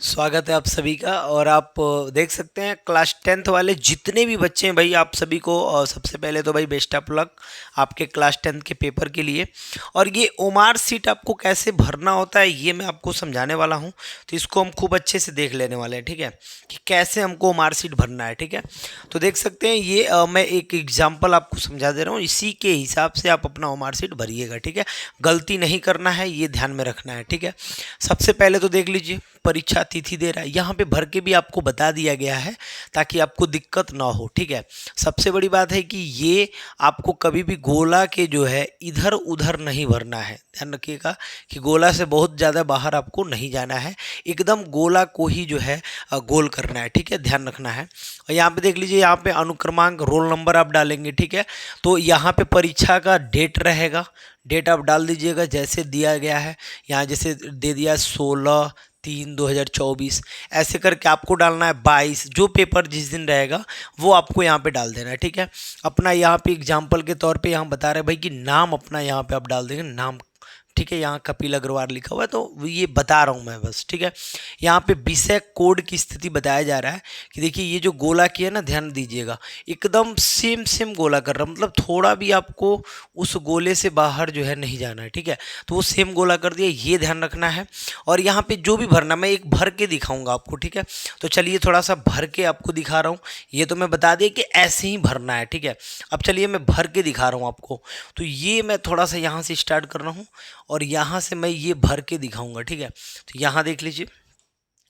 स्वागत है आप सभी का। और आप देख सकते हैं क्लास 10th वाले जितने भी बच्चे हैं भाई, आप सभी को सबसे पहले तो भाई बेस्ट ऑफ लक आपके क्लास 10th के पेपर के लिए। और ये ओमार सीट आपको कैसे भरना होता है ये मैं आपको समझाने वाला हूँ। तो इसको हम खूब अच्छे से देख लेने वाले हैं, ठीक है, कि कैसे हमको ओमार सीट भरना है। ठीक है, तो देख सकते हैं ये मैं एक एग्जाम्पल आपको समझा दे रहा हूँ, इसी के हिसाब से आप अपना ओमार सीट भरिएगा। ठीक है, गलती नहीं करना है, ये ध्यान में रखना है। ठीक है, सबसे पहले तो देख लीजिए परीक्षा तिथि दे रहा है, यहाँ पे भर के भी आपको बता दिया गया है ताकि आपको दिक्कत ना हो। ठीक है, सबसे बड़ी बात है कि ये आपको कभी भी गोला के जो है इधर उधर नहीं भरना है। ध्यान रखिएगा कि गोला से बहुत ज़्यादा बाहर आपको नहीं जाना है, एकदम गोला को ही जो है गोल करना है। ठीक है, ध्यान रखना है। और यहाँ पे देख लीजिए, यहाँ पे अनुक्रमांक रोल नंबर आप डालेंगे। ठीक है, तो यहाँ पे परीक्षा का डेट रहेगा, डेट आप डाल दीजिएगा जैसे दिया गया है। यहाँ जैसे दे दिया 16/3/2024, ऐसे करके आपको डालना है 22। जो पेपर जिस दिन रहेगा वो आपको यहाँ पे डाल देना है। ठीक है, अपना यहाँ पे एग्जाम्पल के तौर पे यहाँ बता रहे हैं भाई कि नाम अपना यहाँ पे आप डाल देंगे, नाम। ठीक है, यहाँ कपिल अग्रवाल लिखा हुआ है तो ये बता रहा हूँ मैं बस। ठीक है, यहाँ पे विषय कोड की स्थिति बताया जा रहा है कि देखिए ये जो गोला किया ना, ध्यान दीजिएगा, एकदम सेम सेम गोला कर रहा, मतलब थोड़ा भी आपको उस गोले से बाहर जो है नहीं जाना है। ठीक है, तो वो सेम गोला कर दिया, ये ध्यान रखना है। और यहाँ पे जो भी भरना, मैं एक भर के दिखाऊंगा आपको। ठीक है, तो चलिए थोड़ा सा भर के आपको दिखा रहा हूँ। ये तो मैं बता दिया कि ऐसे ही भरना है। ठीक है, अब चलिए मैं भर के दिखा रहा हूँ आपको। तो ये मैं थोड़ा सा यहाँ से स्टार्ट कर रहा हूँ और यहाँ से मैं ये भर के दिखाऊंगा। ठीक है, तो यहाँ देख लीजिए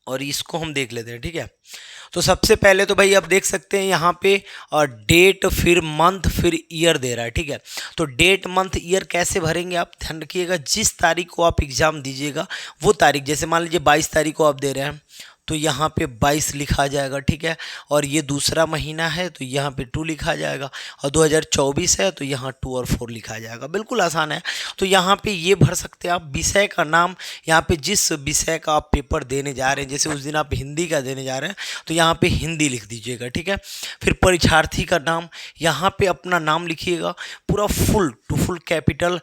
और इसको हम देख लेते हैं। ठीक है, तो सबसे पहले तो भाई आप देख सकते हैं यहाँ पे डेट, फिर मंथ, फिर ईयर दे रहा है। ठीक है, तो डेट मंथ ईयर कैसे भरेंगे आप ध्यान रखिएगा। जिस तारीख को आप एग्ज़ाम दीजिएगा वो तारीख, जैसे मान लीजिए 22 तारीख को आप दे रहे हैं तो यहाँ पे 22 लिखा जाएगा। ठीक है, और ये दूसरा महीना है तो यहाँ पे 2 लिखा जाएगा, और 2024 है तो यहाँ 2 और 4 लिखा जाएगा। बिल्कुल आसान है। तो यहाँ पे ये भर सकते हैं आप विषय का नाम, यहाँ पे जिस विषय का आप पेपर देने जा रहे हैं, जैसे उस दिन आप हिंदी का देने जा रहे हैं तो यहाँ पे हिंदी लिख दीजिएगा। ठीक है, फिर परीक्षार्थी का नाम, यहाँ पे अपना नाम लिखिएगा पूरा फुल टू फुल कैपिटल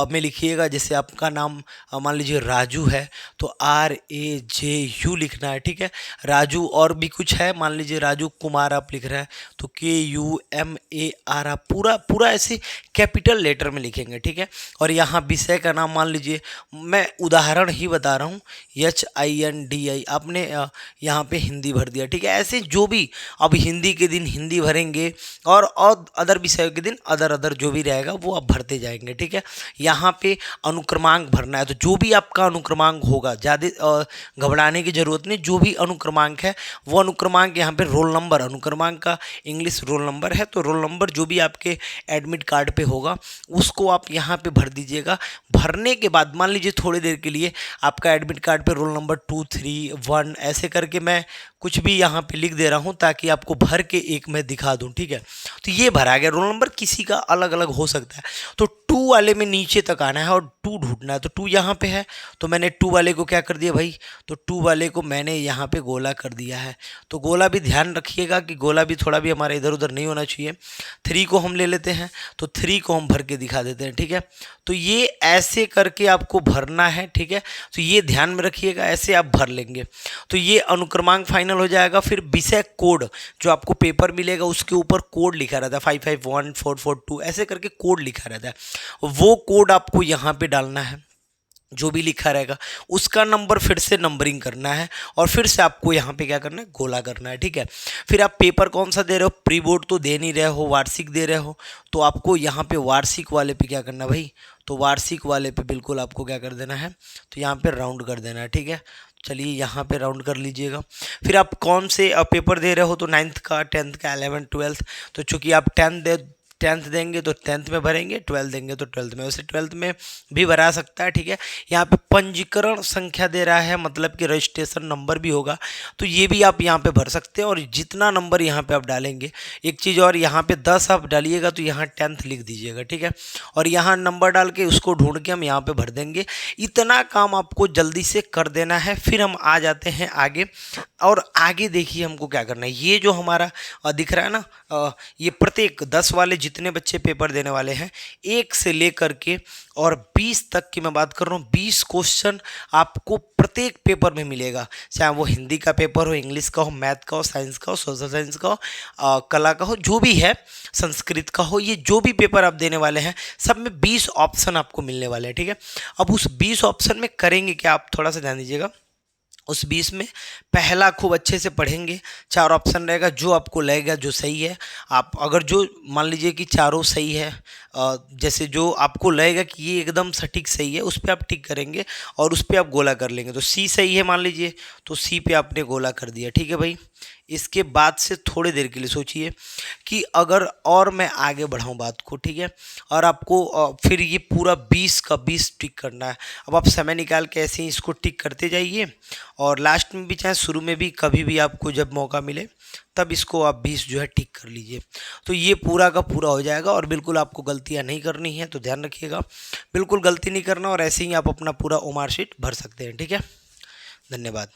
में लिखिएगा। जैसे आपका नाम मान लीजिए राजू है तो RAJU लिखना है। ठीक है, राजू और भी कुछ है, मान लीजिए राजू कुमार आप लिख रहे हैं तो KUMAR आप पूरा पूरा ऐसे कैपिटल लेटर में लिखेंगे। ठीक है, और यहाँ विषय का नाम मान लीजिए, मैं उदाहरण ही बता रहा हूँ, HINDI आपने यहाँ पे हिंदी भर दिया। ठीक है, ऐसे जो भी अब हिंदी के दिन हिंदी भरेंगे और अदर विषयों के दिन अदर जो भी रहेगा वो आप भरते जाएंगे। ठीक है, यहाँ पे अनुक्रमांक भरना है, तो जो भी आपका अनुक्रमांक होगा, ज़्यादा घबराने की जरूरत नहीं, जो भी अनुक्रमांक है वो अनुक्रमांक यहाँ पे रोल नंबर, अनुक्रमांक का इंग्लिश रोल नंबर है, तो रोल नंबर जो भी आपके एडमिट कार्ड पे होगा उसको आप यहाँ पे भर दीजिएगा। भरने के बाद मान लीजिए थोड़ी देर के लिए आपका एडमिट कार्ड पे रोल नंबर 2, 3, 1 ऐसे करके मैं कुछ भी यहाँ पे लिख दे रहा हूँ ताकि आपको भर के एक मैं दिखा दूँ। ठीक है, तो ये भरा गया रोल नंबर, किसी का अलग अलग हो सकता है। तो 2 वाले में नीचे तक आना है और 2 ढूंढना है, तो 2 यहाँ पे है तो मैंने 2 वाले को क्या कर दिया भाई, तो 2 वाले को मैंने यहाँ पे गोला कर दिया है। तो गोला भी ध्यान रखिएगा कि गोला भी थोड़ा भी हमारा इधर उधर नहीं होना चाहिए। 3 को हम ले लेते हैं तो 3 को हम भर के दिखा देते हैं। ठीक है, तो ये ऐसे करके आपको भरना है। ठीक है, तो ये ध्यान में रखिएगा, ऐसे आप भर लेंगे तो ये अनुक्रमांक फाइनल हो जाएगा। फिर विषय कोड जो आपको पेपर मिलेगा उसके ऊपर कोड लिखा रहता है, 551442 ऐसे करके कोड लिखा रहता है, वो कोड आपको यहाँ पे डालना है। जो भी लिखा रहेगा उसका नंबर फिर से नंबरिंग करना है और फिर से आपको यहाँ पे क्या करना है, गोला करना है। ठीक है, फिर आप पेपर कौन सा दे रहे हो, प्री बोर्ड तो दे नहीं रहे हो, वार्षिक दे रहे हो, तो आपको यहाँ पे वार्षिक वाले पे क्या करना है भाई, तो वार्षिक वाले पे बिल्कुल आपको क्या कर देना है, तो यहाँ पे राउंड कर देना है। ठीक है, चलिए यहाँ पे राउंड कर लीजिएगा। फिर आप कौन से पेपर दे रहे हो, तो 9th का, 10th का, 11th 12th, तो चूंकि आप 10th देंगे तो 10th में भरेंगे, 12th देंगे तो 12th में, वैसे 12th में भी भरा सकता है। ठीक है, यहाँ पे पंजीकरण संख्या दे रहा है, मतलब कि रजिस्ट्रेशन नंबर भी होगा, तो ये भी आप यहाँ पे भर सकते हैं। और जितना नंबर यहाँ पे आप डालेंगे, एक चीज़ और, यहाँ पे 10 आप डालिएगा तो यहाँ 10th लिख दीजिएगा। ठीक है, और यहाँ नंबर डाल के उसको ढूंढ के हम यहाँ पे भर देंगे। इतना काम आपको जल्दी से कर देना है। फिर हम आ जाते हैं आगे, और आगे देखिए हमको क्या करना है। ये जो हमारा दिख रहा है ना, ये प्रत्येक 10 वाले जितने बच्चे पेपर देने वाले हैं 1 से लेकर के और 20 तक की मैं बात कर रहा हूँ, 20 क्वेश्चन आपको प्रत्येक पेपर में मिलेगा, चाहे वो हिंदी का पेपर हो, इंग्लिश का हो, मैथ का हो, साइंस का हो, सोशल साइंस का हो, कला का हो, जो भी है, संस्कृत का हो, ये जो भी पेपर आप देने वाले हैं सब में 20 ऑप्शन आपको मिलने वाले हैं, ठीक है। अब उस 20 ऑप्शन में करेंगे क्या, आप थोड़ा सा ध्यान दीजिएगा। उस 20 में पहला खूब अच्छे से पढ़ेंगे, 4 ऑप्शन रहेगा, जो आपको लगेगा जो सही है, आप अगर जो मान लीजिए कि चारों सही है, जैसे जो आपको लगेगा कि ये एकदम सटीक सही है, उस पर आप टिक करेंगे और उस पर आप गोला कर लेंगे। तो सी सही है मान लीजिए, तो सी पे आपने गोला कर दिया, ठीक है भाई। इसके बाद से थोड़ी देर के लिए सोचिए कि अगर और मैं आगे बढ़ाऊं बात को, ठीक है, और आपको फिर ये पूरा 20 का 20 टिक करना है। अब आप समय निकाल के ऐसे ही इसको टिक करते जाइए और लास्ट में भी चाहे शुरू में भी कभी भी आपको जब मौका मिले तब इसको आप 20 जो है टिक कर लीजिए। तो ये पूरा का पूरा हो जाएगा और बिल्कुल आपको गलतियां नहीं करनी है, तो ध्यान रखिएगा, बिल्कुल गलती नहीं करना और ऐसे ही आप अपना पूरा ओमार शीट भर सकते हैं, ठीक है। धन्यवाद।